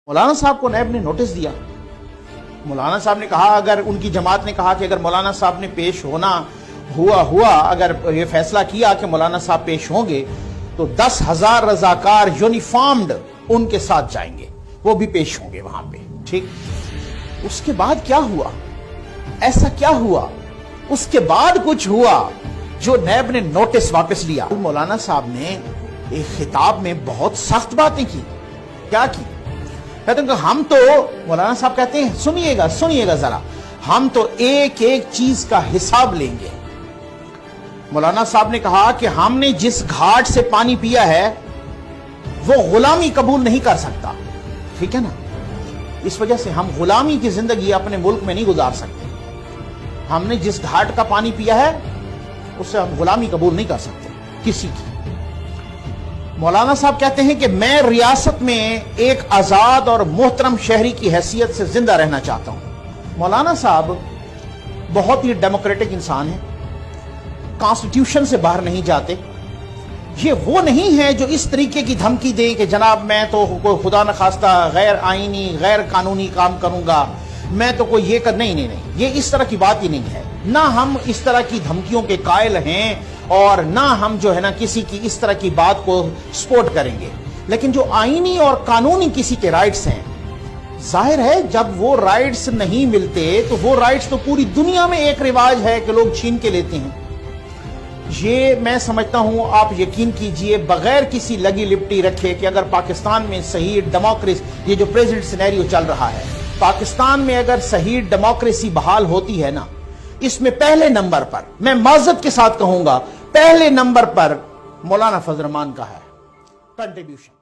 مولانا صاحب کو نیب نے نوٹس دیا. مولانا صاحب نے کہا, اگر ان کی جماعت نے کہا کہ اگر مولانا صاحب نے پیش ہونا ہوا اگر یہ فیصلہ کیا کہ مولانا صاحب پیش ہوں گے تو 10,000 رضاکار یونیفارمڈ ان کے ساتھ جائیں گے, وہ بھی پیش ہوں گے وہاں پہ. ٹھیک, اس کے بعد کیا ہوا؟ ایسا کیا ہوا؟ اس کے بعد کچھ ہوا جو نیب نے نوٹس واپس لیا. مولانا صاحب نے ایک خطاب میں بہت سخت باتیں کی. کیا کی؟ کہتے ہیں کہ ہم تو, مولانا صاحب کہتے ہیں سنیے گا ذرا, ہم تو ایک ایک چیز کا حساب لیں گے. مولانا صاحب نے کہا کہ ہم نے جس گھاٹ سے پانی پیا ہے وہ غلامی قبول نہیں کر سکتا. ٹھیک ہے نا, اس وجہ سے ہم غلامی کی زندگی اپنے ملک میں نہیں گزار سکتے. ہم نے جس گھاٹ کا پانی پیا ہے اس سے ہم غلامی قبول نہیں کر سکتے کسی کی. مولانا صاحب کہتے ہیں کہ میں ریاست میں ایک آزاد اور محترم شہری کی حیثیت سے زندہ رہنا چاہتا ہوں. مولانا صاحب بہت ہی ڈیموکریٹک انسان ہیں, کانسٹیٹیوشن سے باہر نہیں جاتے. یہ وہ نہیں ہے جو اس طریقے کی دھمکی دیں کہ جناب میں تو کوئی خدا نخواستہ غیر آئینی غیر قانونی کام کروں گا, میں تو کوئی یہ کر نہیں, یہ اس طرح کی بات ہی نہیں ہے. نہ ہم اس طرح کی دھمکیوں کے قائل ہیں اور نہ ہم جو ہے نا کسی کی اس طرح کی بات کو سپورٹ کریں گے. لیکن جو آئینی اور قانونی کسی کے رائٹس ہیں, ظاہر ہے جب وہ رائٹس نہیں ملتے تو وہ رائٹس تو پوری دنیا میں ایک رواج ہے کہ لوگ چھین کے لیتے ہیں. یہ میں سمجھتا ہوں, آپ یقین کیجئے بغیر کسی لگی لپٹی رکھے کہ اگر پاکستان میں صحیح ڈیموکریسی, یہ جو پریزنٹ سینیریو چل رہا ہے پاکستان میں, اگر صحیح ڈیموکریسی بحال ہوتی ہے نا, اس میں پہلے نمبر پر, میں معذرت کے ساتھ کہوں گا, پہلے نمبر پر مولانا فضل الرحمان کا ہے کنٹریبیوشن.